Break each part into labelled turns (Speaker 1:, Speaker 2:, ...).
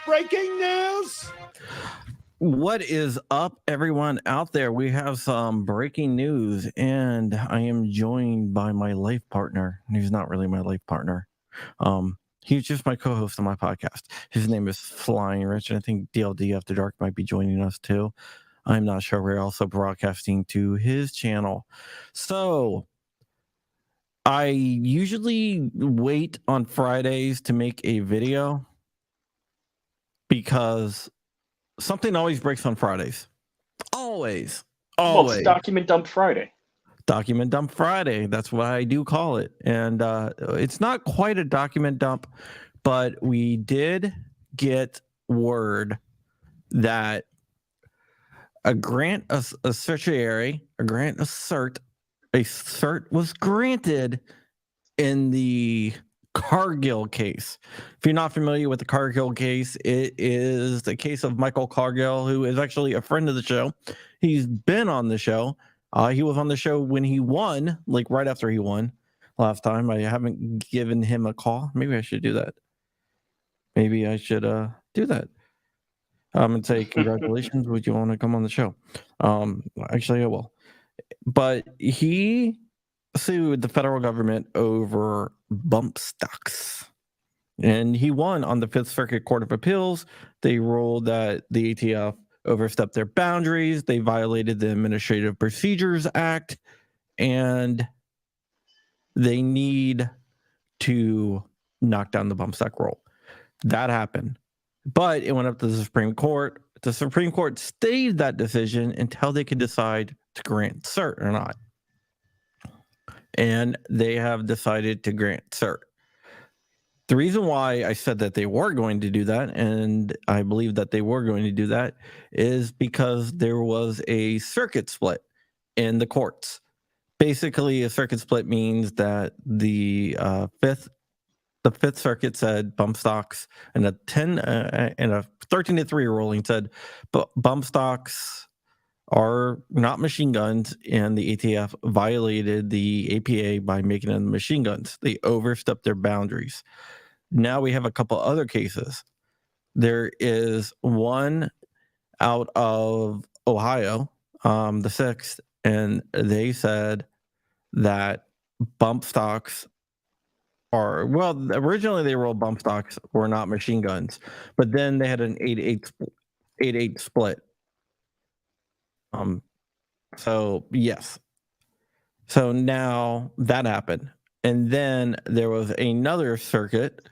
Speaker 1: Breaking news!
Speaker 2: What is up, everyone out there? We have some breaking news, and I am joined by my life partner. He's not really my life partner. He's just my co-host on my podcast. His name is Flying Rich, and I think DLD After Dark might be joining us too. I'm not sure. We're also broadcasting to his channel. So I usually wait on Fridays to make a video because something always breaks on Fridays. Always.
Speaker 1: Well, it's Document Dump Friday.
Speaker 2: Document Dump Friday. That's what I do call it. And it's not quite a document dump, but we did get word that a cert was granted in the Cargill case. If you're not familiar with the Cargill case, it is the case of Michael Cargill, who is actually a friend of the show. He's been on the show. He was on the show when he won, like right after he won last time. I haven't given him a call. Maybe I should do that. Maybe I should do that. And say, congratulations, would you want to come on the show? Actually, I will. But he sued the federal government over bump stocks. And he won on the Fifth Circuit Court of Appeals. They ruled that the ATF overstepped their boundaries. They violated the Administrative Procedures Act. And they need to knock down the bump stock rule. That happened. But it went up to the Supreme Court. The Supreme Court stayed that decision until they could decide to grant cert or not. And they have decided to grant cert. The reason why I said that they were going to do that, and I believe that they were going to do that, is because there was a circuit split in the courts. Basically, a circuit split means that the Fifth Circuit said bump stocks, and a 13-3 ruling said bump stocks are not machine guns, and the ATF violated the APA by making them machine guns. They overstepped their boundaries. Now we have a couple other cases. There is one out of Ohio, the 6th, and they said that bump stocks are, well, originally they ruled bump stocks were not machine guns, but then they had an 8-8 split. So yes. So now that happened. And then there was another circuit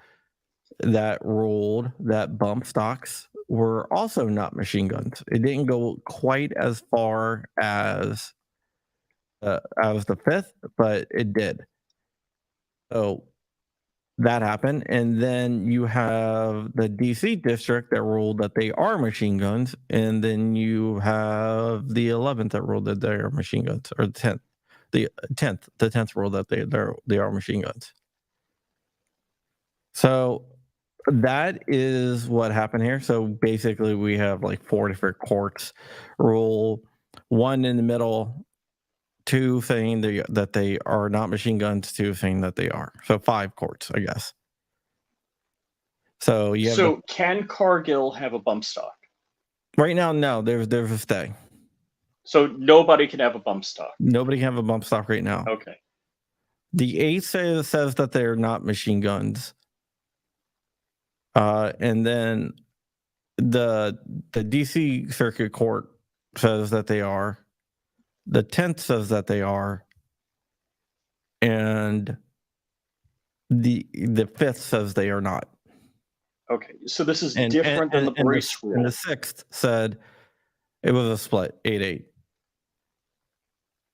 Speaker 2: that ruled that bump stocks were also not machine guns. It didn't go quite as far as the Fifth, but it did. So that happened. And then you have the DC district that ruled that they are machine guns. And then you have the 11th that ruled that they are machine guns, or the 10th. The 10th ruled that they are machine guns. So that is what happened here. So basically we have like 4 different courts rule, one in the middle, 2 saying that they are not machine guns, 2 saying that they are. So 5 courts, I guess. So you have
Speaker 1: can Cargill have a bump stock?
Speaker 2: Right now, no. There's a stay.
Speaker 1: So nobody can have a bump stock.
Speaker 2: Nobody can have a bump stock right now.
Speaker 1: Okay.
Speaker 2: The 8th says that they're not machine guns. And then the DC Circuit Court says that they are. The 10th says that they are, and the 5th says they are not.
Speaker 1: Okay, so this is different than the brace rule.
Speaker 2: And the 6th said it was a split 8-8.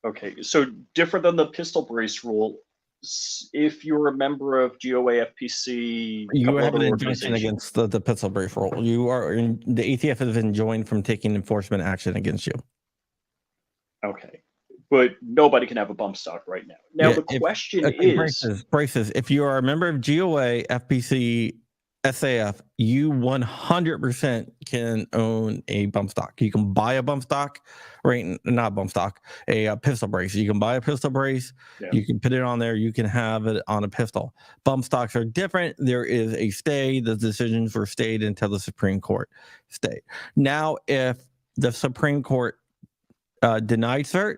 Speaker 1: Okay, so different than the pistol brace rule. If you're a member of GOA, FPC,
Speaker 2: you have an injunction against the pistol brace rule. The ATF has been enjoined from taking enforcement action against you.
Speaker 1: Okay, but nobody can have a bump stock right now. Now the question is
Speaker 2: braces. If you are a member of GOA, FPC, SAF, you 100% can own a bump stock. You can buy a bump stock, right? Not bump stock, a pistol brace. You can buy a pistol brace. Yeah. You can put it on there. You can have it on a pistol. Bump stocks are different. There is a stay. The decisions were stayed until the Supreme Court stayed. Now, if the Supreme Court denied cert,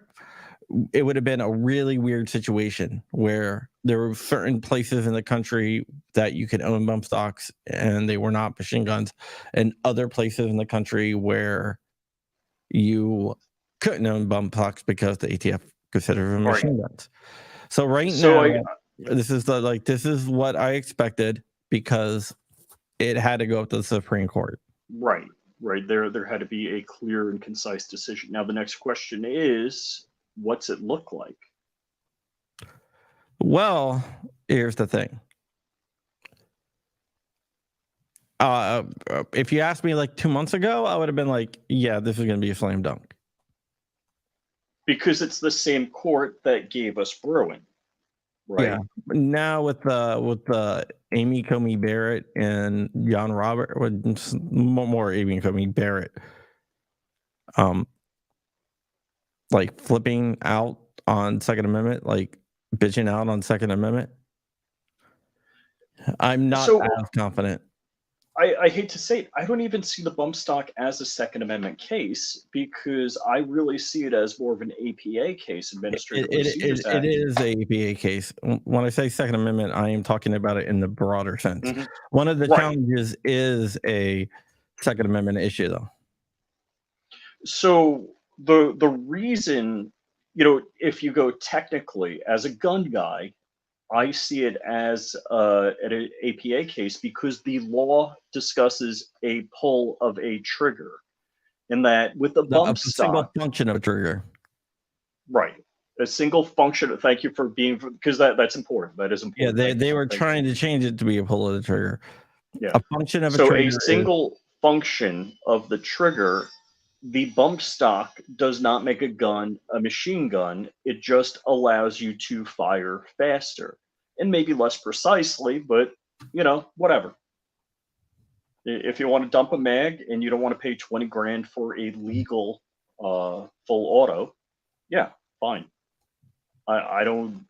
Speaker 2: it would have been a really weird situation where there were certain places in the country that you could own bump stocks and they were not machine guns, and other places in the country where you couldn't own bump stocks because the ATF considered them machine guns. So now, this is what I expected, because it had to go up to the Supreme Court.
Speaker 1: Right. There had to be a clear and concise decision. Now the next question is, what's it look like?
Speaker 2: Well, here's the thing. If you asked me like 2 months ago, I would have been like, yeah, this is going to be a slam dunk.
Speaker 1: Because it's the same court that gave us Bruin, right?
Speaker 2: Yeah. Now with the Amy Coney Barrett and John Robert, more Amy Coney Barrett, like flipping out on Second Amendment, like bitching out on Second Amendment, I'm not as confident.
Speaker 1: I hate to say it, I don't even see the bump stock as a Second Amendment case, because I really see it as more of an APA case.
Speaker 2: It is an APA case. When I say Second Amendment, I am talking about it in the broader sense. Mm-hmm. One of the challenges is a Second Amendment issue, though.
Speaker 1: So the reason, if you go technically as a gun guy, I see it as an APA case, because the law discusses a pull of a trigger, in that with the bump stock,
Speaker 2: single function of a trigger,
Speaker 1: right? A single function. Thank you for because that's important. That is important.
Speaker 2: Yeah, they were trying to change it to be a pull of the trigger.
Speaker 1: Yeah,
Speaker 2: a function of a trigger.
Speaker 1: So a single function of the trigger. The bump stock does not make a gun a machine gun. It just allows you to fire faster and maybe less precisely, but whatever. If you want to dump a mag and you don't want to pay 20 grand for a legal full auto, yeah, fine. I don't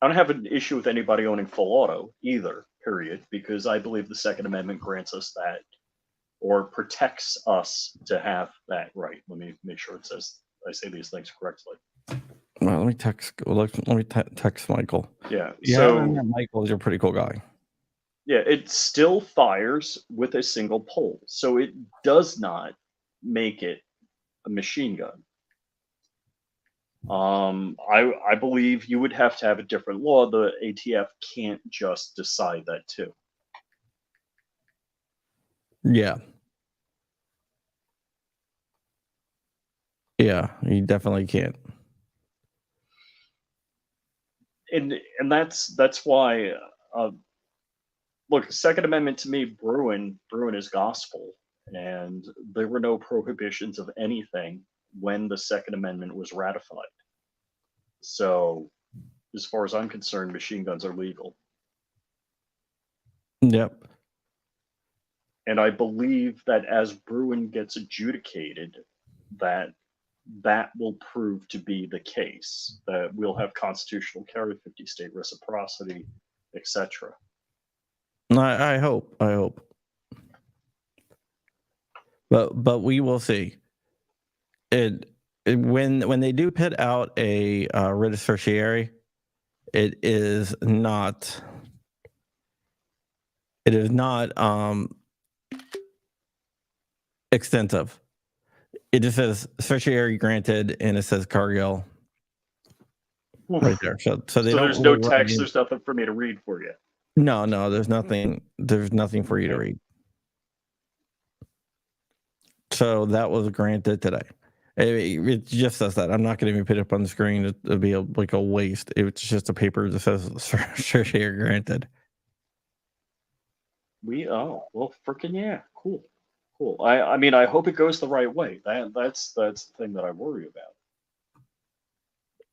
Speaker 1: have an issue with anybody owning full auto either, period, because I believe the Second Amendment grants us that, or protects us to have that right. Let me make sure it says I say these things correctly.
Speaker 2: Well, let me text Michael.
Speaker 1: Yeah.
Speaker 2: So Michael is a pretty cool guy.
Speaker 1: Yeah, it still fires with a single pull, so it does not make it a machine gun. I believe you would have to have a different law. The ATF can't just decide that too.
Speaker 2: Yeah. Yeah, you definitely can't.
Speaker 1: And that's why look, Second Amendment to me, Bruin is gospel, and there were no prohibitions of anything when the Second Amendment was ratified. So as far as I'm concerned, machine guns are legal.
Speaker 2: Yep.
Speaker 1: And I believe that as Bruin gets adjudicated, that will prove to be the case, that we'll have constitutional carry, 50-state reciprocity, etc.
Speaker 2: I hope. But we will see. When they do put out a writ of certiorari, it is not extensive. It just says certiorari granted, and it says Cargill right there. So they
Speaker 1: So
Speaker 2: don't
Speaker 1: there's no
Speaker 2: really want
Speaker 1: text.
Speaker 2: you.
Speaker 1: There's nothing for me to read for you.
Speaker 2: No, there's nothing. There's nothing for you to
Speaker 1: Okay.
Speaker 2: read. So that was granted today. It just says that. I'm not going to even put it up on the screen. It'll be like a waste. It's just a paper that says certiorari granted.
Speaker 1: Well, freaking yeah, cool. I mean, I hope it goes the right way. That's the thing that I worry about.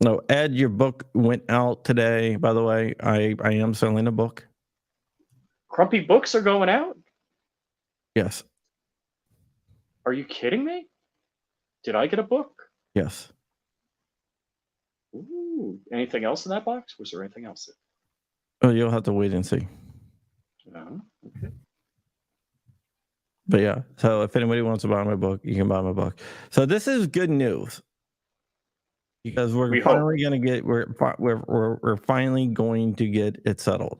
Speaker 2: No, Ed, your book went out today. By the way, I am selling a book.
Speaker 1: Crumpy books are going out?
Speaker 2: Yes,
Speaker 1: Are you kidding me? Did I get a book?
Speaker 2: yes.
Speaker 1: Ooh, anything else in that box? Was there anything else?
Speaker 2: Oh, you'll have to wait and see.
Speaker 1: Okay.
Speaker 2: But yeah, so if anybody wants to buy my book, you can buy my book. So this is good news because we're
Speaker 1: We
Speaker 2: finally going to get we're finally going to get it settled.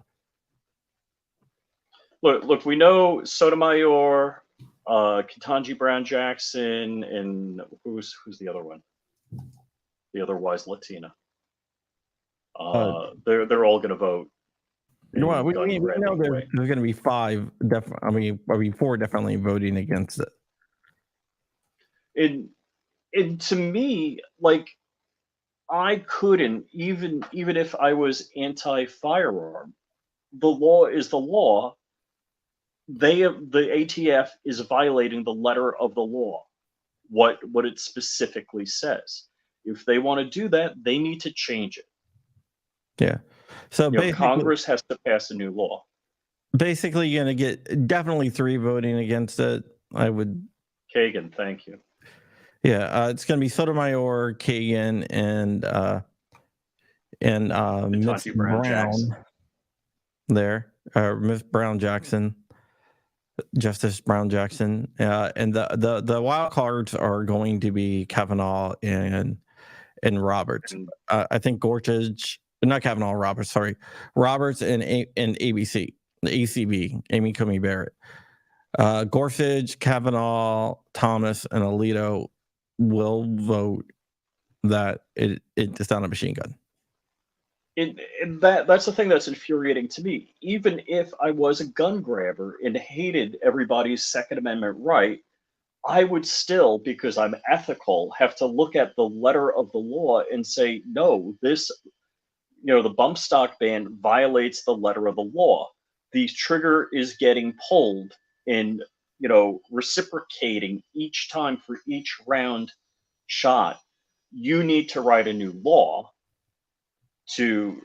Speaker 1: Look. We know Sotomayor, Ketanji Brown Jackson, and who's the other one? The otherwise Latina. They're all going to vote.
Speaker 2: Well, we know
Speaker 1: Gun-grabbing
Speaker 2: there's
Speaker 1: way.
Speaker 2: going to be five. I mean, four definitely voting against it.
Speaker 1: And to me, like, I couldn't even if I was anti-firearm. The law is the law. The ATF is violating the letter of the law, what it specifically says. If they want to do that, they need to change it.
Speaker 2: Yeah. So basically,
Speaker 1: Congress has to pass a new law.
Speaker 2: Basically, you're going to get definitely three voting against it. I would.
Speaker 1: Kagan, thank you.
Speaker 2: Yeah, it's going to be Sotomayor, Kagan, and Miss
Speaker 1: Brown Jackson.
Speaker 2: There, Miss Brown Jackson, Justice Brown Jackson, and the wild cards are going to be Kavanaugh and Roberts. I think Gorsuch, not Kavanaugh, Roberts. Sorry, Roberts and ABC, the ACB, Amy Coney Barrett. Gorsuch, Kavanaugh, Thomas, and Alito will vote that it's not a machine gun.
Speaker 1: And that's the thing that's infuriating to me. Even if I was a gun grabber and hated everybody's Second Amendment right, I would still, because I'm ethical, have to look at the letter of the law and say, no, this, the bump stock ban violates the letter of the law. The trigger is getting pulled and, reciprocating each time for each round shot. You need to write a new law to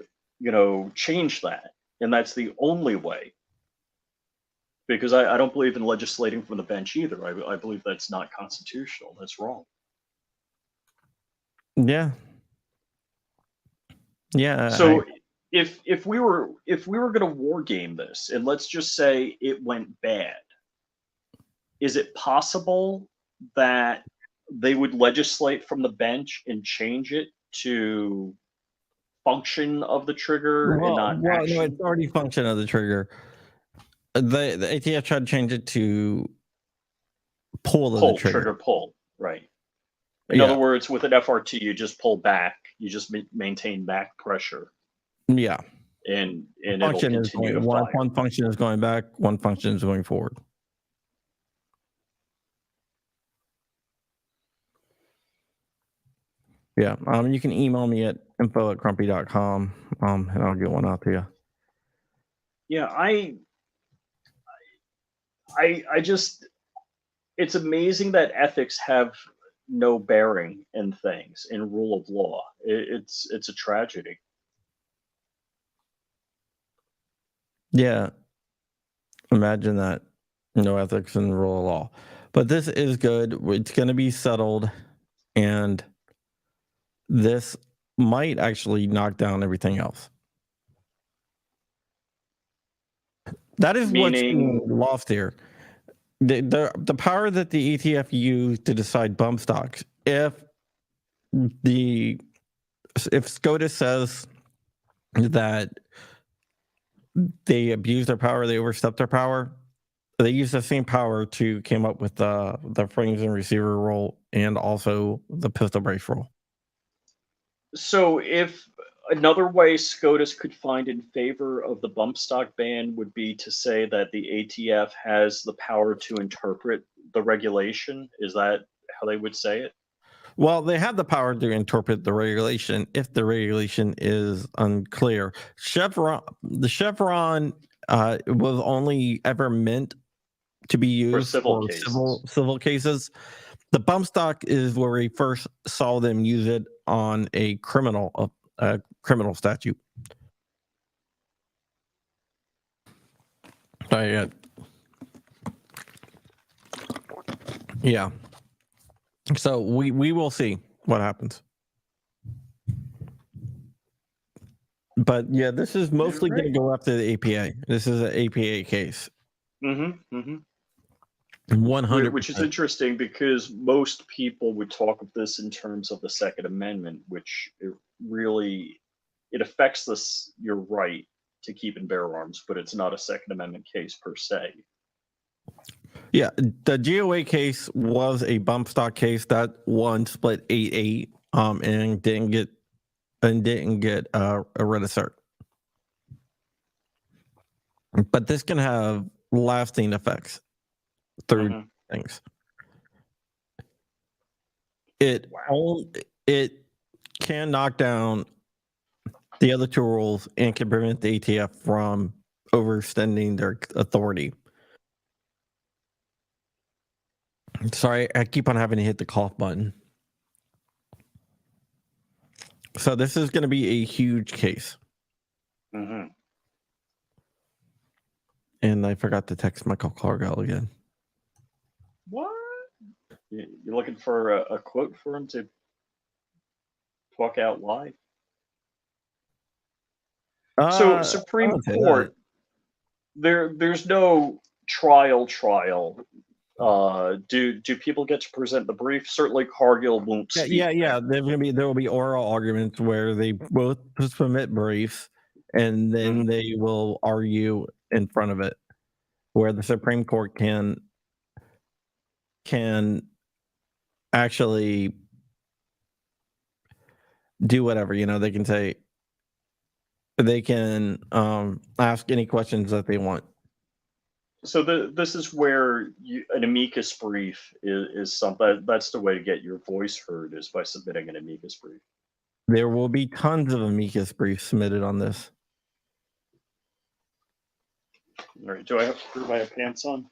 Speaker 1: change that, and that's the only way, because I don't believe in legislating from the bench either. I believe that's not constitutional. That's wrong.
Speaker 2: Yeah
Speaker 1: So if we were going to war game this, and let's just say it went bad, is it possible that they would legislate from the bench and change it to function of the trigger and not action?
Speaker 2: No, it's already function of the trigger. The ATF tried to change it to pull of the trigger.
Speaker 1: Pull, right. In other words, with an FRT, you just pull back, you just maintain back pressure.
Speaker 2: Yeah.
Speaker 1: And it'll continue to fire.
Speaker 2: One function is going back, one function is going forward. Yeah. You can email me at info@crumpy.com, and I'll get one out to you.
Speaker 1: Yeah, I just, it's amazing that ethics have no bearing in things, in rule of law. It's a tragedy.
Speaker 2: Yeah. Imagine that. No ethics in the rule of law. But this is good. It's going to be settled, and this might actually knock down everything else. That is what's being lost here. The power that the ATF used to decide bump stocks, if SCOTUS says that they abuse their power, they overstep their power, They use the same power to came up with the frames and receiver rule and also the pistol brace rule.
Speaker 1: So if another way SCOTUS could find in favor of the bump stock ban would be to say that the ATF has the power to interpret the regulation. Is that how they would say it?
Speaker 2: Well, they have the power to interpret the regulation if the regulation is unclear. The Chevron was only ever meant to be
Speaker 1: For
Speaker 2: used
Speaker 1: civil
Speaker 2: for
Speaker 1: cases.
Speaker 2: civil cases. The bump stock is where we first saw them use it on a criminal statute. Yeah. So we will see what happens. But yeah, this is mostly going to go after the APA. This is an APA case.
Speaker 1: Mm-hmm. Mm-hmm.
Speaker 2: 100%.
Speaker 1: Which is interesting because most people would talk of this in terms of the Second Amendment, which it affects this your right to keep and bear arms, but it's not a Second Amendment case per se.
Speaker 2: Yeah, the GOA case was a bump stock case that one split 8-8 and didn't get a writ of cert. But this can have lasting effects through things. It can knock down the other two rules and can prevent the ATF from overextending their authority. Sorry, I keep on having to hit the cough button. So this is going to be a huge case.
Speaker 1: Mm-hmm.
Speaker 2: And I forgot to text Michael Cargill again.
Speaker 1: What? You're looking for a quote for him to talk out live? So Supreme Court, there's no trial. Do people get to present the brief? Certainly, Cargill won't speak.
Speaker 2: Yeah. There will be oral arguments where they both submit briefs, and then they will argue in front of it, where the Supreme Court can actually do whatever. They can say they can ask any questions that they want.
Speaker 1: So this is where an amicus brief is something. That's the way to get your voice heard, is by submitting an amicus brief.
Speaker 2: There will be tons of amicus briefs submitted on this.
Speaker 1: All right. Do I have to put my pants on?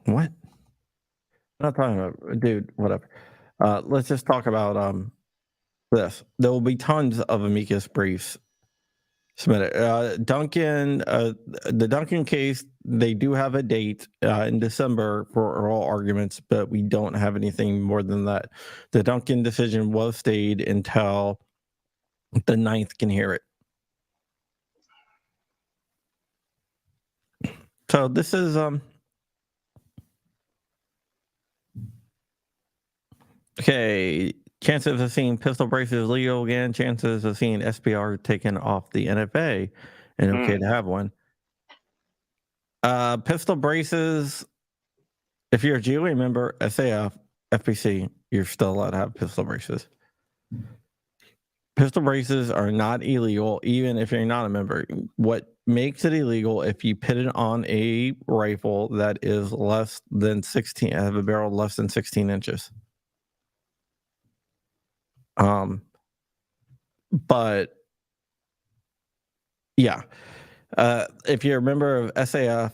Speaker 2: What? I'm not talking about, dude. Whatever. Let's just talk about this. There will be tons of amicus briefs submitted. The Duncan case, they do have a date in December for oral arguments, but we don't have anything more than that. The Duncan decision was stayed until the 9th can hear it. So this is okay. Chances of seeing pistol braces legal again. Chances of seeing SPR taken off the NFA and okay to have one. Pistol braces. If you're a GOA member, SAF, FPC, you're still allowed to have pistol braces. Pistol braces are not illegal, even if you're not a member. What makes it illegal if you put it on a rifle that is less than 16, have a barrel less than 16 inches. But yeah, if you're a member of SAF,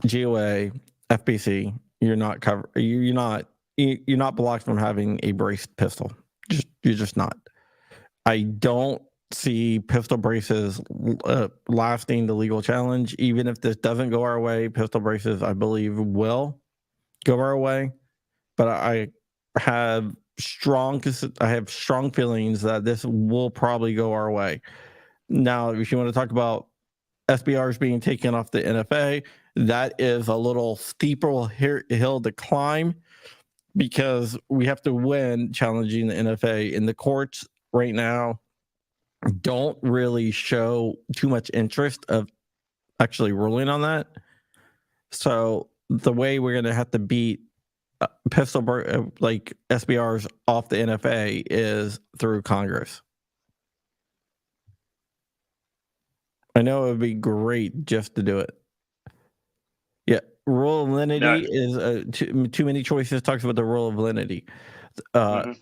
Speaker 2: GOA, FPC, you're not covered. You're not blocked from having a braced pistol. You're just not. I don't see pistol braces lasting the legal challenge. Even if this doesn't go our way, pistol braces, I believe, will go our way. But I have strong feelings that this will probably go our way. Now, if you want to talk about SBRs being taken off the NFA, that is a little steeper hill to climb, because we have to win challenging the NFA. In the courts right now don't really show too much interest of actually ruling on that. So the way we're going to have to beat like SBRs off the NFA is through Congress. I know it would be great just to do it. Yeah, rule of lenity is too many choices. Talks about the rule of lenity. The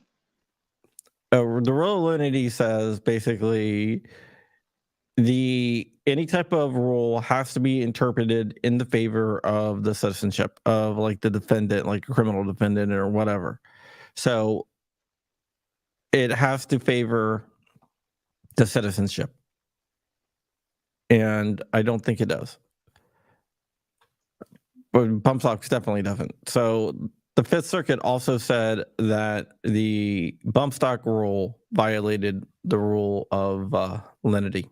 Speaker 2: rule of lenity says basically any type of rule has to be interpreted in the favor of the citizenship of like the defendant, like a criminal defendant or whatever. So it has to favor the citizenship, and I don't think it does. But bump stocks definitely doesn't. So the Fifth Circuit also said that the bump stock rule violated the rule of lenity.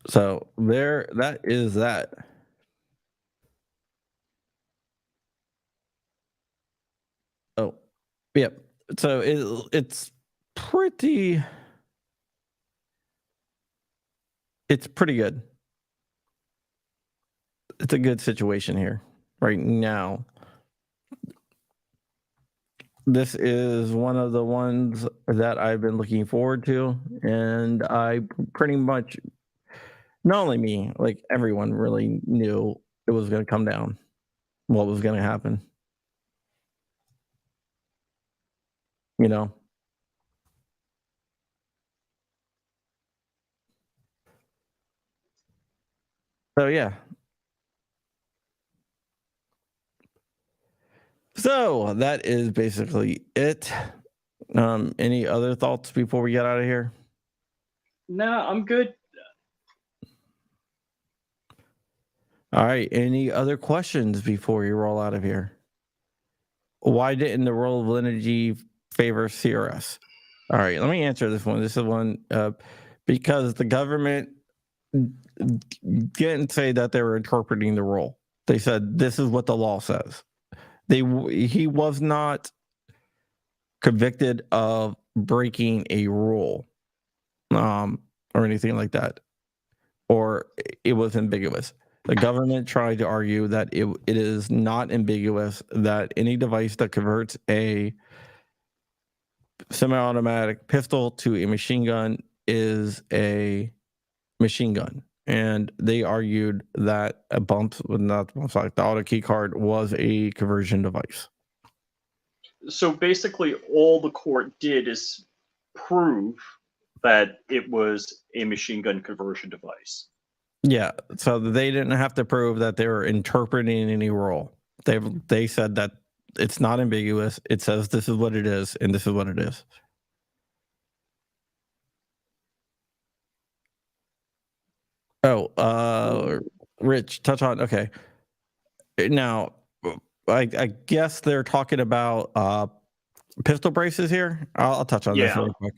Speaker 2: So that is that. Oh, yep. So it's pretty good. It's a good situation here right now. This is one of the ones that I've been looking forward to, and I pretty much, not only me, like everyone really knew it was going to come down, what was going to happen. You know? So, yeah. So, that is basically it. Any other thoughts before we get out of here?
Speaker 1: No, I'm good.
Speaker 2: All right. Any other questions before we roll out of here? Why didn't the rule of lenity favor CRS? All right, let me answer this one. This is one because the government didn't say that they were interpreting the rule. They said this is what the law says. He was not convicted of breaking a rule, or anything like that, or it was ambiguous. The government tried to argue that it is not ambiguous, that any device that converts a semi-automatic pistol to a machine gun is a machine gun. And they argued that the auto key card was a conversion device.
Speaker 1: So basically, all the court did is prove that it was a machine gun conversion device.
Speaker 2: Yeah, so they didn't have to prove that they were interpreting any rule. They said that it's not ambiguous. It says this is what it is, and this is what it is. Oh, Rich, touch on. Okay. Now, I guess they're talking about pistol braces here. I'll touch on this really quick.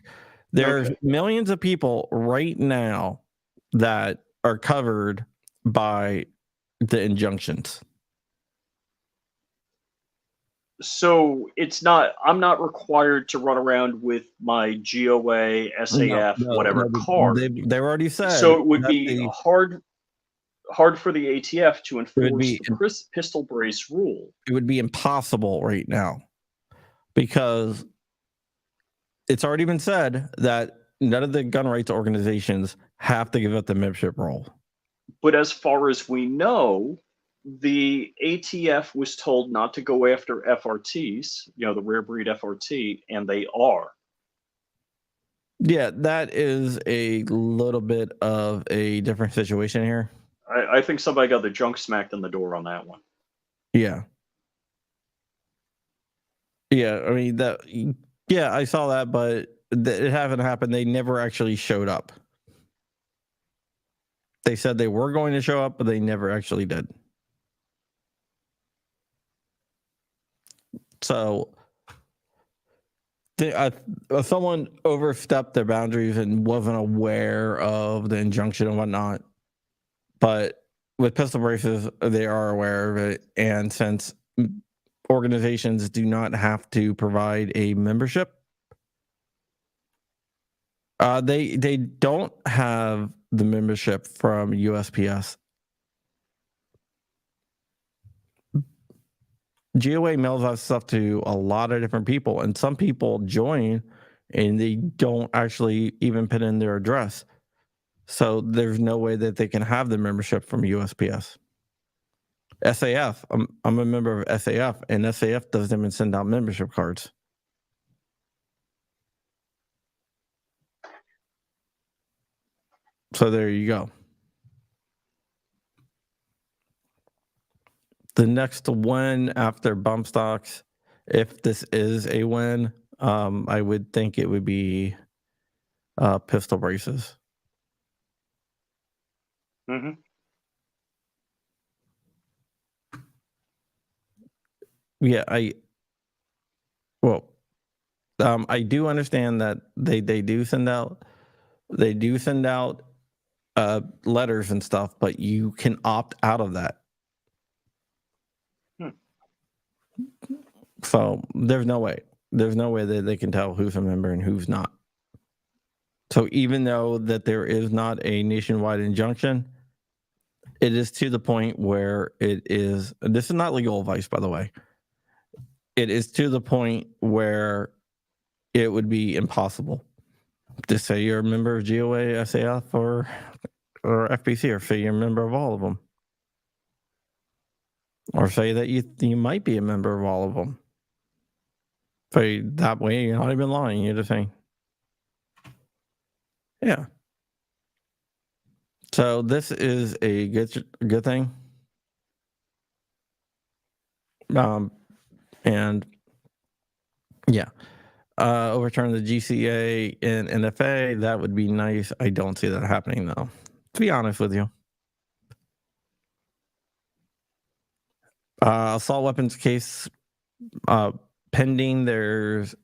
Speaker 2: There's millions of people right now that are covered by the injunctions.
Speaker 1: So I'm not required to run around with my GOA, SAF, whatever card.
Speaker 2: They already said.
Speaker 1: So it would be hard for the ATF to enforce the pistol brace rule.
Speaker 2: It would be impossible right now because it's already been said that none of the gun rights organizations have to give up the membership role.
Speaker 1: But as far as we know, the ATF was told not to go after FRTs, the rare breed FRT, and they are.
Speaker 2: Yeah, that is a little bit of a different situation here.
Speaker 1: I think somebody got the junk smacked in the door on that one.
Speaker 2: Yeah. Yeah, I mean I saw that, but it haven't happened. They never actually showed up. They said they were going to show up, but they never actually did. So someone overstepped their boundaries and wasn't aware of the injunction and whatnot. But with pistol braces, they are aware of it. And since organizations do not have to provide a membership, They don't have the membership from USPS. GOA mails out stuff to a lot of different people, and some people join and they don't actually even put in their address. So there's no way that they can have the membership from USPS. SAF, I'm a member of SAF, and SAF doesn't even send out membership cards. So there you go. The next one after bump stocks, if this is a win, I would think it would be pistol braces.
Speaker 1: Mm-hmm.
Speaker 2: Yeah, I do understand that they do send out letters and stuff, but you can opt out of that. So there's no way that they can tell who's a member and who's not. So even though that there is not a nationwide injunction, it is to the point where it is. This is not legal advice, by the way. It is to the point where it would be impossible to say you're a member of GOA, SAF, or FBC, or say you're a member of all of them, or say that you might be a member of all of them. So that way, you're not even lying. You're just saying, yeah. So this is a good thing. And yeah, overturn the GCA and NFA. That would be nice. I don't see that happening though, to be honest with you. Assault weapons case pending. There's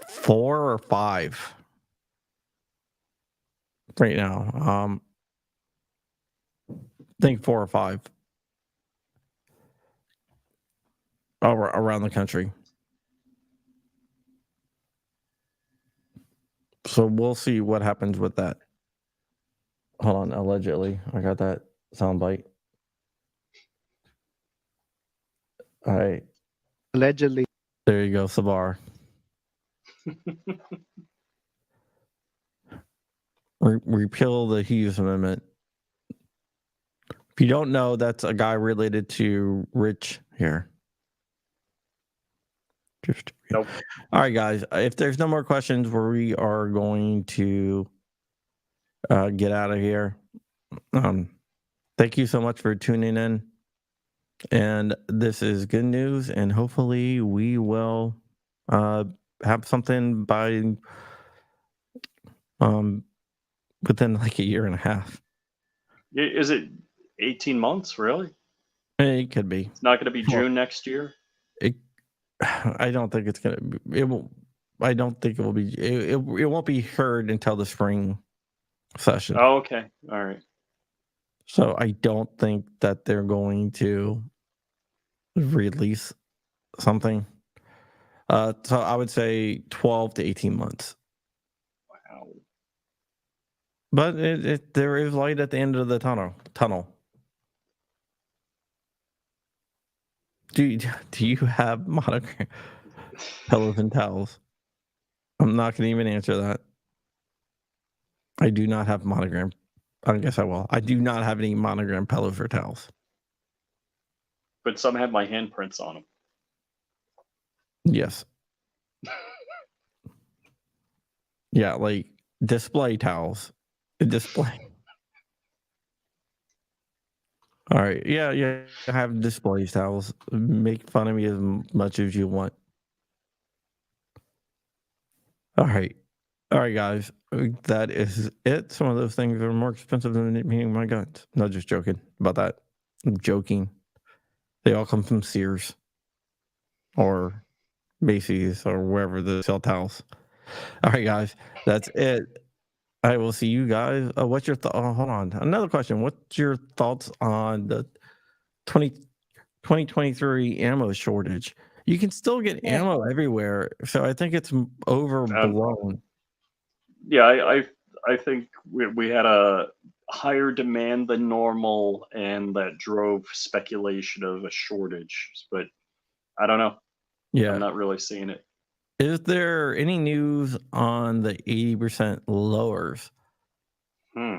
Speaker 2: 4 or 5 right now. I think 4 or 5 around the country. So we'll see what happens with that. Hold on, allegedly. I got that soundbite. All right.
Speaker 3: Allegedly.
Speaker 2: There you go, Sabar. Repeal the Hughes Amendment. If you don't know, that's a guy related to Rich here.
Speaker 1: Nope.
Speaker 2: All right, guys. If there's no more questions, we are going to get out of here. Thank you so much for tuning in. And this is good news. And hopefully we will have something by within like a year and a half.
Speaker 1: Is it 18 months, really?
Speaker 2: It could be.
Speaker 1: It's not going to be June next year?
Speaker 2: I don't think it's going to be. It will. I don't think it will be. It won't be heard until the spring session.
Speaker 1: Oh, okay. All right.
Speaker 2: So I don't think that they're going to release something. So I would say 12 to 18 months.
Speaker 1: Wow.
Speaker 2: But there is light at the end of the tunnel. Do you have monogram pillows and towels? I'm not going to even answer that. I do not have monogram. I guess I will. I do not have any monogram pillows or towels.
Speaker 1: But some have my handprints on them.
Speaker 2: Yes. Yeah, like display towels. Display. All right. Yeah. I have display towels. Make fun of me as much as you want. All right, guys. That is it. Some of those things are more expensive than meeting my guns. No, just joking about that. I'm joking. They all come from Sears or Macy's or wherever they sell towels. All right, guys. That's it. I will see you guys. What's your hold on. Another question. What's your thoughts on the 2023 ammo shortage? You can still get ammo everywhere, so I think it's overblown.
Speaker 1: Yeah, I think we had a higher demand than normal, and that drove speculation of a shortage. But I don't know. I'm
Speaker 2: Yeah.
Speaker 1: not really seeing it.
Speaker 2: Is there any news on the 80% lowers?
Speaker 1: Hmm.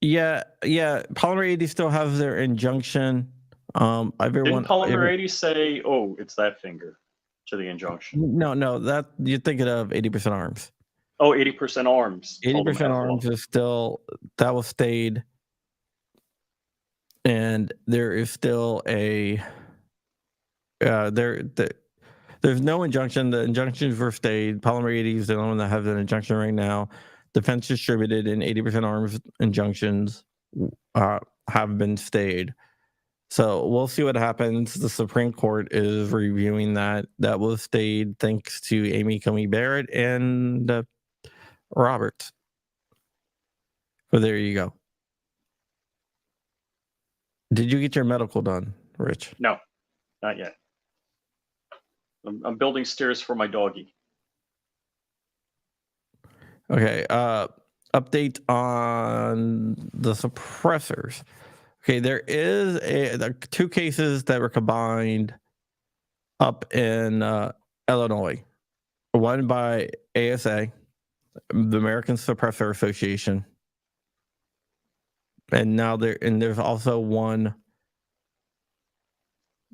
Speaker 2: Yeah, Polymer 80 still has their injunction.
Speaker 1: Didn't Polymer 80 say, "Oh, it's that finger" to the injunction?
Speaker 2: no, that you're thinking of 80% arms.
Speaker 1: Oh, 80% arms told them
Speaker 2: 80%
Speaker 1: F off.
Speaker 2: arms is still that was stayed, and there is still a there's no injunction. The injunctions were stayed. Polymer 80 is the only one that has an injunction right now. Defense distributed and 80% arms injunctions have been stayed. So we'll see what happens. The Supreme Court is reviewing that. That was stayed thanks to Amy Coney Barrett and Roberts. So there you go. Did you get your medical done, Rich?
Speaker 1: No, not yet. I'm building stairs for my doggy.
Speaker 2: Okay. Update on the suppressors. Okay, there are 2 cases that were combined up in Illinois. One by ASA, the American Suppressor Association, and there's also one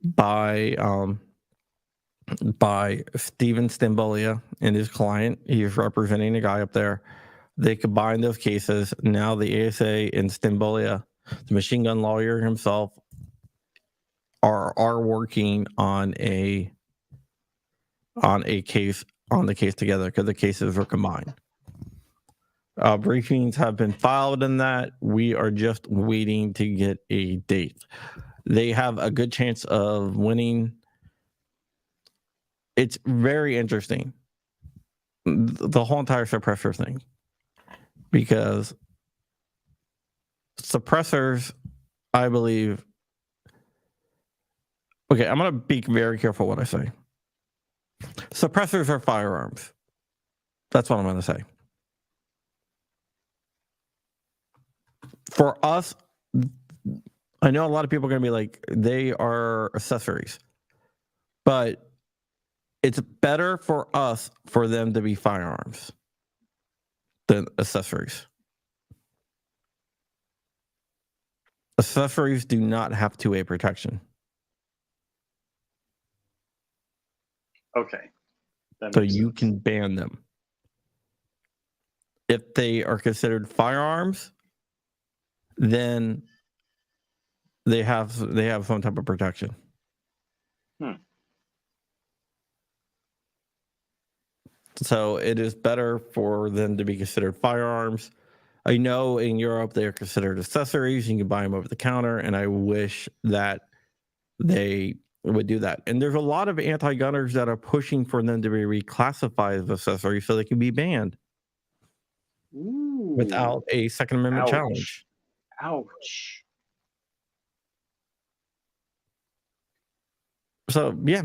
Speaker 2: by Steven Stambolia and his client. He's representing a guy up there. They combined those cases. Now the ASA and Stambolia, the machine gun lawyer himself, are working on the case together because the cases are combined. Briefings have been filed in that. We are just waiting to get a date. They have a good chance of winning. It's very interesting, the whole entire suppressor thing, because suppressors, I believe. Okay, I'm going to be very careful what I say. Suppressors are firearms. That's what I'm going to say. For us, I know a lot of people are going to be like, they are accessories, but it's better for us for them to be firearms than accessories. Accessories do not have two-way protection.
Speaker 1: Okay.
Speaker 2: So you can ban them. If they are considered firearms, then they have some type of protection. So it is better for them to be considered firearms. I know in Europe they are considered accessories. You can buy them over the counter, and I wish that they would do that. And there's a lot of anti-gunners that are pushing for them to be reclassified as accessories so they can be banned.
Speaker 1: Ooh.
Speaker 2: Without a Second Amendment
Speaker 1: Ouch.
Speaker 2: challenge.
Speaker 1: Ouch.
Speaker 2: So, yeah.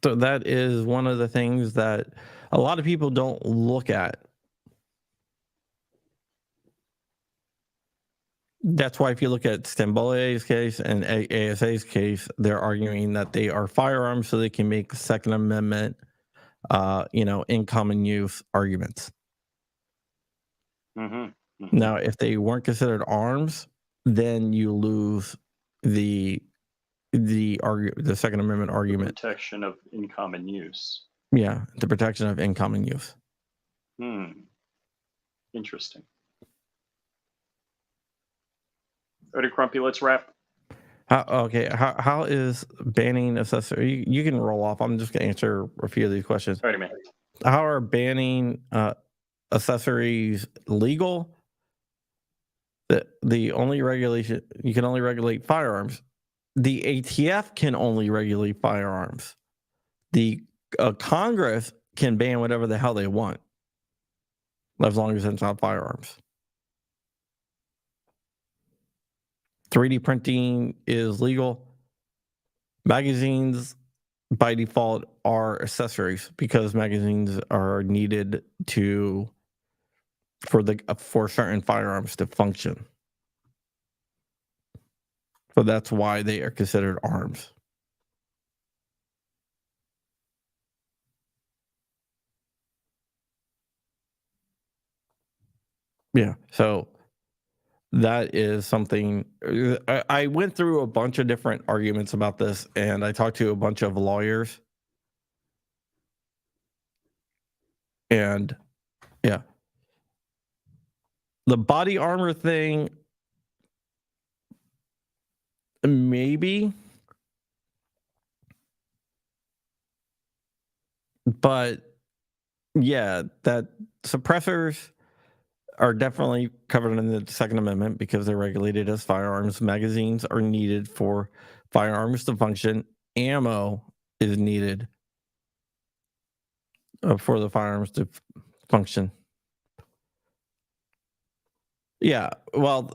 Speaker 2: So that is one of the things that a lot of people don't look at. That's why if you look at Stambolia's case and ASA's case, they're arguing that they are firearms so they can make Second Amendment, in common use arguments. Now, if they weren't considered arms, then you lose the Second Amendment argument.
Speaker 1: The protection of in common use.
Speaker 2: Yeah, the protection of in common use.
Speaker 1: Interesting. Alrighty, Crumpy, let's wrap.
Speaker 2: How is banning accessories? You can roll off. I'm just going to answer a few of these questions.
Speaker 1: Alrighty, man.
Speaker 2: How are banning accessories legal? The only regulation, you can only regulate firearms. The ATF can only regulate firearms. The Congress can ban whatever the hell they want, as long as it's not firearms. 3D printing is legal. Magazines by default are accessories because magazines are needed for certain firearms to function. So that's why they are considered arms. Yeah. So that is something I went through a bunch of different arguments about this, and I talked to a bunch of lawyers. And yeah, the body armor thing, maybe, but yeah, that suppressors are definitely covered in the Second Amendment because they're regulated as firearms. Magazines are needed for firearms to function. Ammo is needed for the firearms to function. Yeah, well,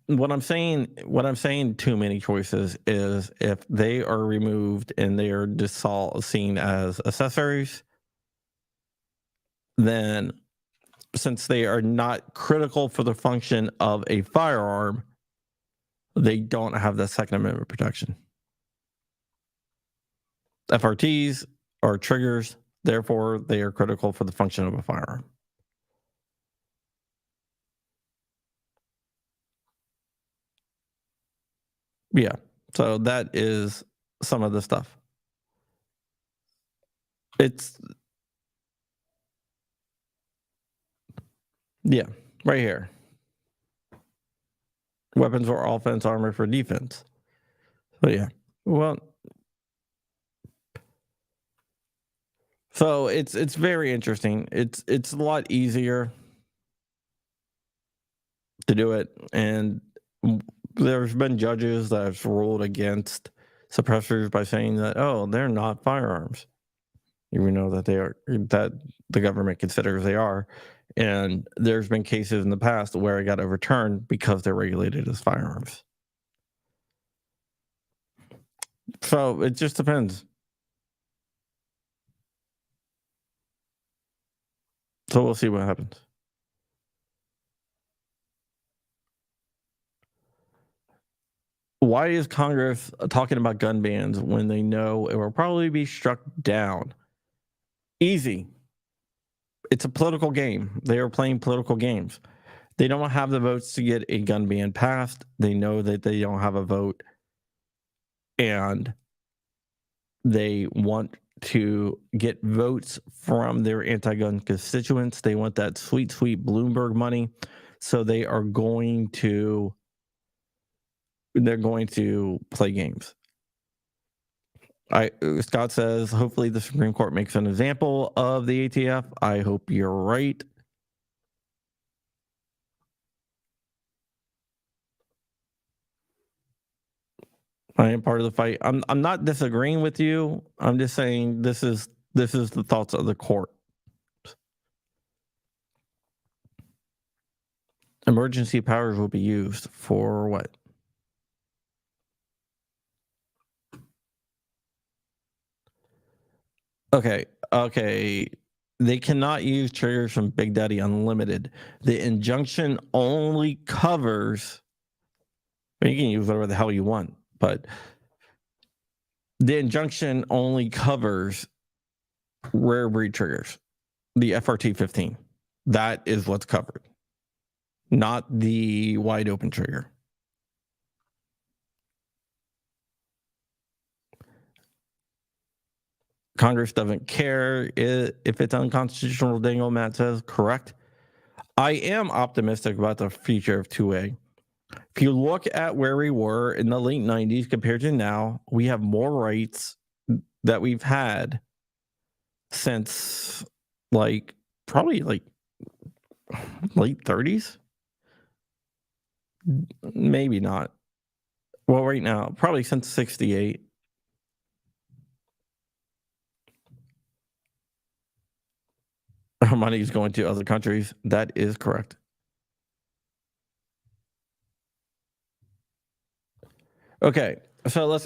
Speaker 2: what I'm saying, too many choices is if they are removed and they are just seen as accessories, then since they are not critical for the function of a firearm, they don't have the Second Amendment protection. FRTs are triggers, therefore they are critical for the function of a firearm. Yeah, so that is some of the stuff. It's yeah, right here. Weapons for offense, armor for defense. So yeah, well, so it's very interesting. It's a lot easier to do it, and there's been judges that have ruled against suppressors by saying that they're not firearms, even though that they are, that the government considers they are. And there's been cases in the past where it got overturned because they're regulated as firearms. So it just depends. So we'll see what happens. Why is Congress talking about gun bans when they know it will probably be struck down? Easy. It's a political game. They are playing political games. They don't have the votes to get a gun ban passed. They know that they don't have a vote, and they want to get votes from their anti-gun constituents. They want that sweet, sweet Bloomberg money. So they're going to play games. Scott says, hopefully the Supreme Court makes an example of the ATF. I hope you're right. I am part of the fight. I'm not disagreeing with you. I'm just saying this is the thoughts of the court. Emergency powers will be used for what? Okay. They cannot use triggers from Big Daddy Unlimited. The injunction only covers. You can use whatever the hell you want, but the injunction only covers rare breed triggers, the FRT 15. That is what's covered, not the wide open trigger. Congress doesn't care if it's unconstitutional, Dangle, Matt says. Correct. I am optimistic about the future of 2A. If you look at where we were in the late 90s compared to now, we have more rights that we've had since probably late 30s. Maybe not. Well, right now, probably since 68. Our money is going to other countries. That is correct. Okay, so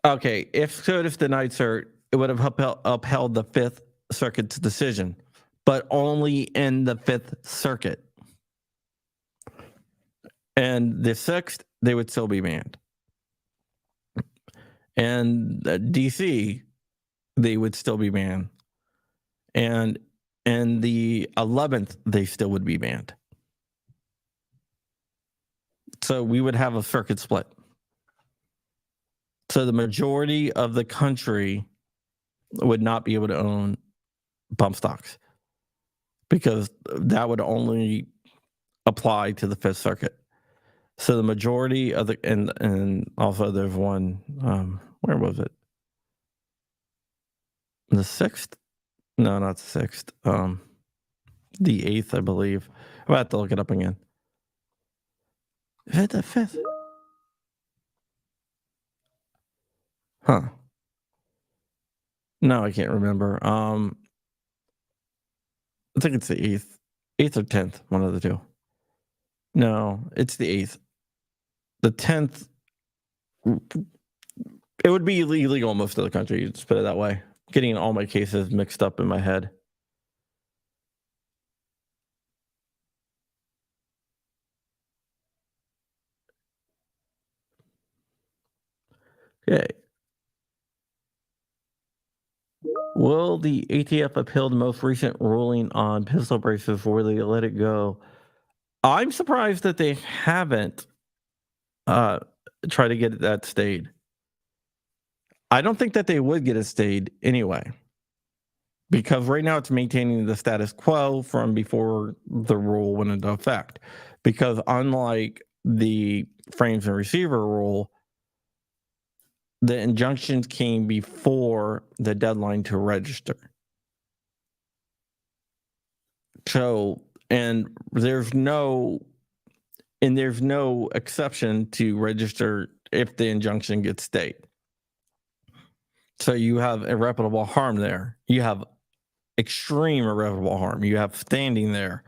Speaker 2: Okay, if SCOTUS denied cert, it would have upheld the Fifth Circuit's decision, but only in the Fifth Circuit. And the Sixth, they would still be banned. And DC, they would still be banned. And the 11th, they still would be banned. So we would have a circuit split. So the majority of the country would not be able to own bump stocks because that would only apply to the Fifth Circuit. So the majority of the and also there's one where was it? The sixth? No, not the sixth. The eighth, I believe. I'll have to look it up again. Is it the fifth? Huh. No, I can't remember. I think it's the eighth. Eighth or 10th, one of the two. No, it's the eighth. The 10th, it would be illegal in most of the country, let's put it that way. Getting all my cases mixed up in my head. Okay. Will the ATF appeal the most recent ruling on pistol braces, or will they let it go? I'm surprised that they haven't tried to get that stayed. I don't think that they would get it stayed anyway, because right now it's maintaining the status quo from before the rule went into effect. Because unlike the frames and receiver rule, the injunctions came before the deadline to register. So, and there's no exception to register if the injunction gets stayed. So you have irreparable harm there. You have extreme irreparable harm. You have standing there.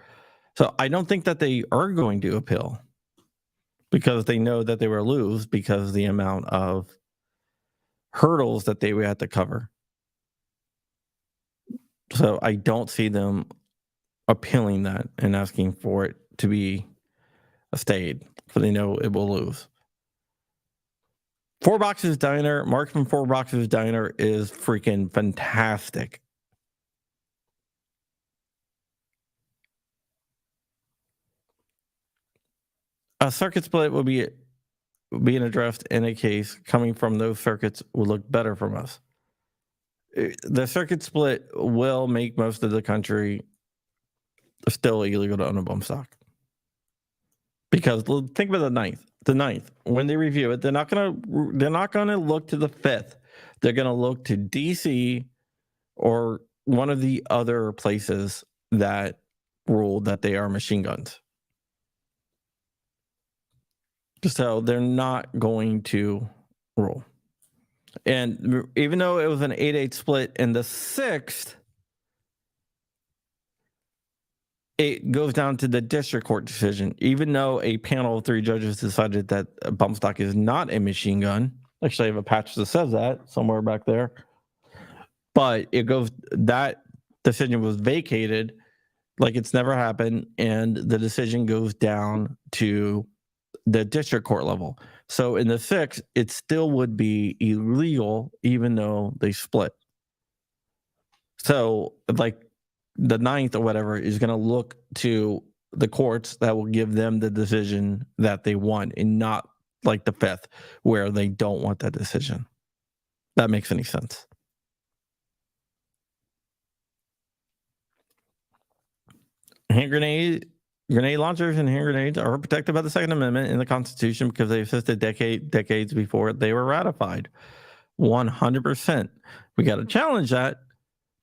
Speaker 2: So I don't think that they are going to appeal because they know that they will lose because of the amount of hurdles that they would have to cover. So I don't see them appealing that and asking for it to be stayed, because they know it will lose. Four Boxes Diner, Mark from Four Boxes Diner is freaking fantastic. A circuit split will be being addressed in a case coming from those circuits will look better from us. The circuit split will make most of the country still illegal to own a bump stock. Because think about the ninth. The ninth, when they review it, they're not gonna look to the fifth. They're gonna look to DC or one of the other places that ruled that they are machine guns. So they're not going to rule. And even though it was an 8-8 split in the sixth, it goes down to the district court decision. Even though a panel of 3 judges decided that a bump stock is not a machine gun. Actually, I have a patch that says that somewhere back there. But that decision was vacated like it's never happened, and the decision goes down to the district court level. So in the sixth, it still would be illegal even though they split. So like the ninth or whatever is going to look to the courts that will give them the decision that they want, and not like the fifth where they don't want that decision. That makes any sense. Grenade launchers and hand grenades are protected by the Second Amendment in the Constitution because they existed decades before they were ratified. 100%. We got to challenge that,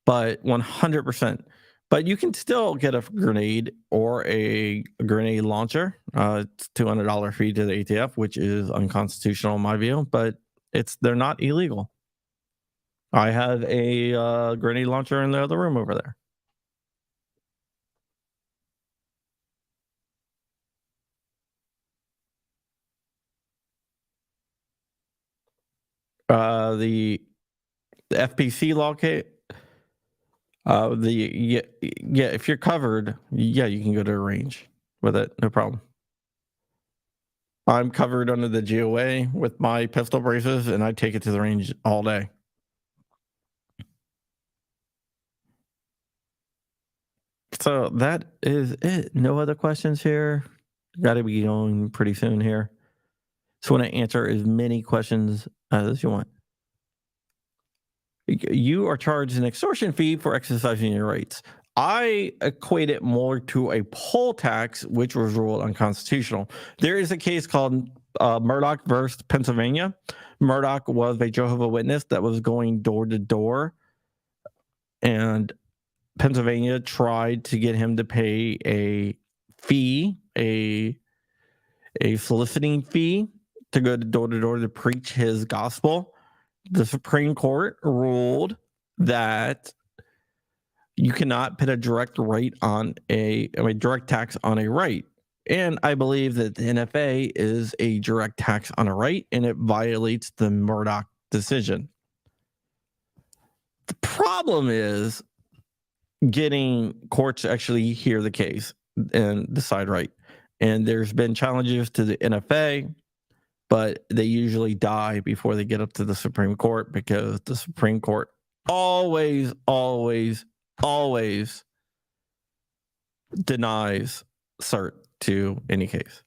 Speaker 2: but 100%. But you can still get a grenade or a grenade launcher. It's $200 fee to the ATF, which is unconstitutional in my view, but they're not illegal. I have a grenade launcher in the other room over there. The FPC law case. If you're covered, yeah, you can go to a range with it, no problem. I'm covered under the GOA with my pistol braces, and I take it to the range all day. So that is it. No other questions here. Got to be going pretty soon here. So want to answer as many questions as you want. You are charged an extortion fee for exercising your rights. I equate it more to a poll tax, which was ruled unconstitutional. There is a case called Murdoch versus Pennsylvania. Murdoch was a Jehovah's Witness that was going door to door, and Pennsylvania tried to get him to pay a fee, a soliciting fee to go door to door to preach his gospel. The Supreme Court ruled that you cannot put a direct rate on a direct tax on a right. And I believe that the NFA is a direct tax on a right, and it violates the Murdoch decision. The problem is getting courts to actually hear the case and decide right. And there's been challenges to the NFA, but they usually die before they get up to the Supreme Court, because the Supreme Court always denies cert to any case.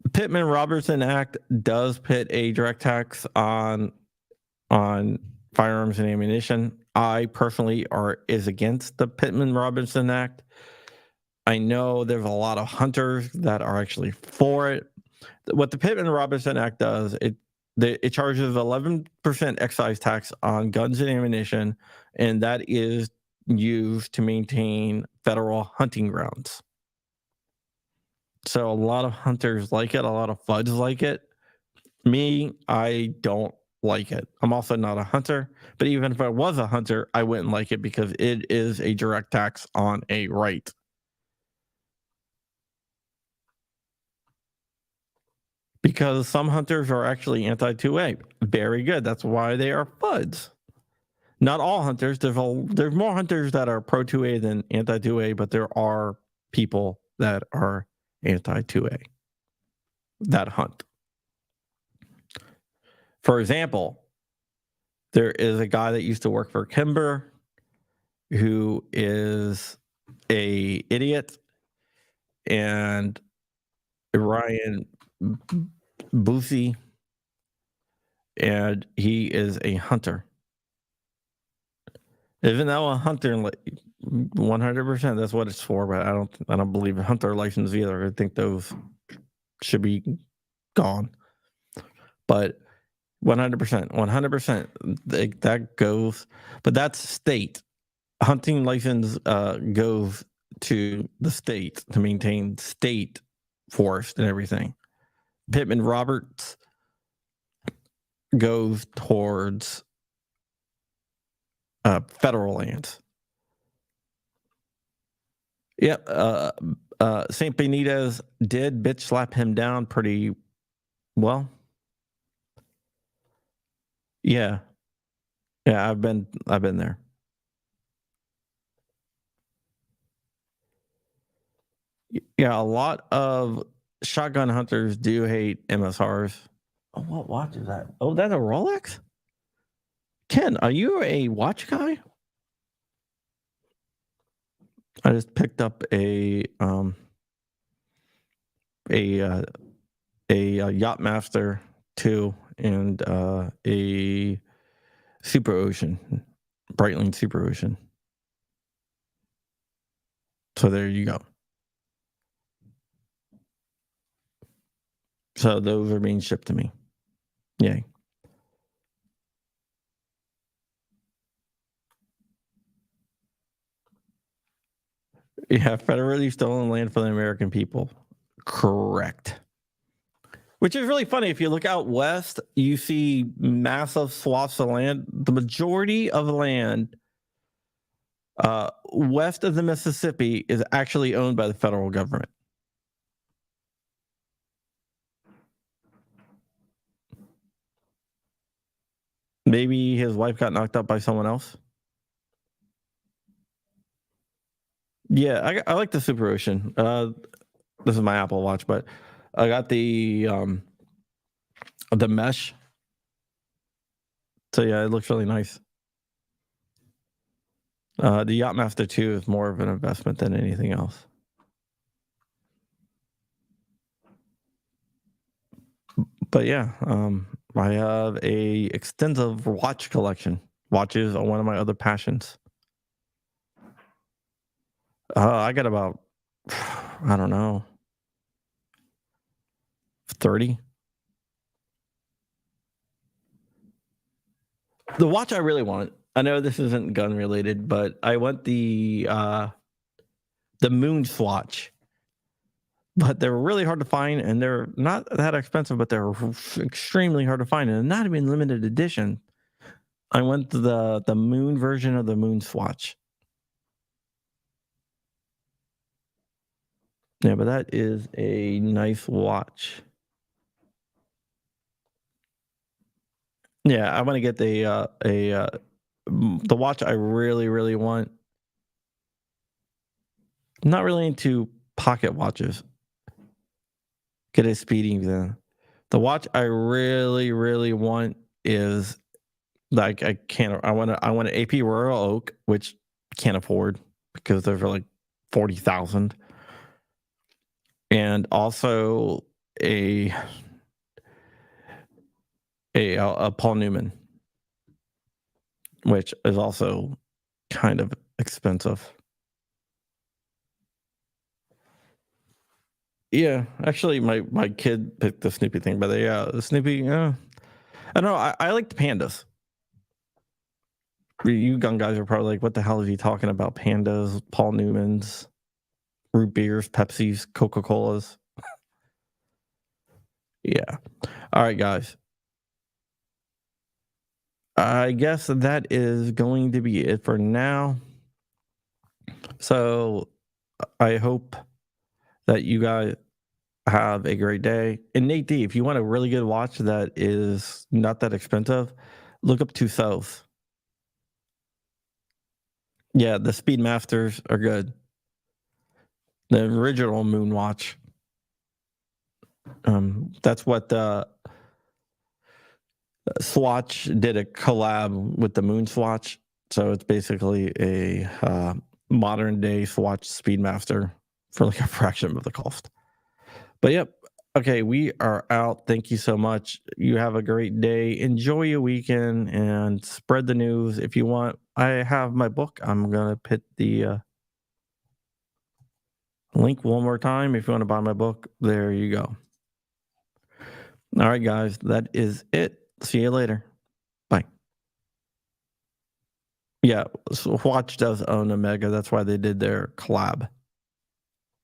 Speaker 2: The Pittman-Robertson Act does put a direct tax on firearms and ammunition. I personally is against the Pittman-Robertson Act. I know there's a lot of hunters that are actually for it. What the Pittman-Robertson Act does, it charges 11% excise tax on guns and ammunition, and that is used to maintain federal hunting grounds. So a lot of hunters like it, a lot of FUDs like it. Me, I don't like it. I'm also not a hunter, but even if I was a hunter, I wouldn't like it because it is a direct tax on a right. Because some hunters are actually anti-2A. Very good. That's why they are FUDs. Not all hunters. There's more hunters that are pro-2A than anti-2A, but there are people that are anti-2A that hunt. For example, there is a guy that used to work for Kimber who is a idiot, and Ryan Boosie, and he is a hunter. Even though a hunter, 100%, that's what it's for. But I don't believe in hunter license either. I think those should be gone. But 100%, that goes. But that's state. Hunting license goes to the state to maintain state forest and everything. Pittman Roberts goes towards federal lands. Yep. St. Benitez did bitch slap him down pretty well. Yeah. I've been there. Yeah, a lot of shotgun hunters do hate MSRs. Oh, what watch is that? Oh, that's a Rolex? Ken, are you a watch guy? I just picked up a Yachtmaster 2 and a Super Ocean, Breitling Super Ocean. So there you go. So those are being shipped to me. Yay. Yeah, federally stolen land for the American people. Correct. Which is really funny. If you look out west, you see massive swaths of land. The majority of land west of the Mississippi is actually owned by the federal government. Maybe his wife got knocked up by someone else. Yeah, I like the Super Ocean. This is my Apple Watch, but I got the mesh. So yeah, it looks really nice. The Yachtmaster 2 is more of an investment than anything else. But yeah, I have a extensive watch collection. Watches are one of my other passions. I got about, I don't know, 30. The watch I really want, I know this isn't gun related, but I want the Moon Swatch. But they're really hard to find, and they're not that expensive, but they're extremely hard to find, and not even limited edition. I went to the Moon version of the Moon Swatch. Yeah, but that is a nice watch. Yeah, I want to get the watch I really, really want. I'm not really into pocket watches. Get a speeding then. The watch I really, really want is like I want an AP Royal Oak, which I can't afford because they're for like 40,000, and also a Paul Newman, which is also kind of expensive. Yeah, actually, my kid picked the Snoopy thing, but the Snoopy. I don't know. I like the pandas. You gun guys are probably like, "What the hell is he talking about? Pandas, Paul Newmans, root beers, Pepsis, Coca Colas." Yeah. All right, guys. I guess that is going to be it for now. So I hope that you guys have a great day. And Nate D, if you want a really good watch that is not that expensive, look up Tussauds. Yeah, the Speedmasters are good. The original Moon watch. That's what the Swatch did a collab with the Moon Swatch. So it's basically a modern day Swatch Speedmaster for like a fraction of the cost. But yep. Okay, we are out. Thank you so much. You have a great day. Enjoy your weekend and spread the news. If you want, I have my book. I'm going to put the link one more time. If you want to buy my book, there you go. All right, guys, that is it. See you later. Bye. Yeah, Swatch does own Omega. That's why they did their collab.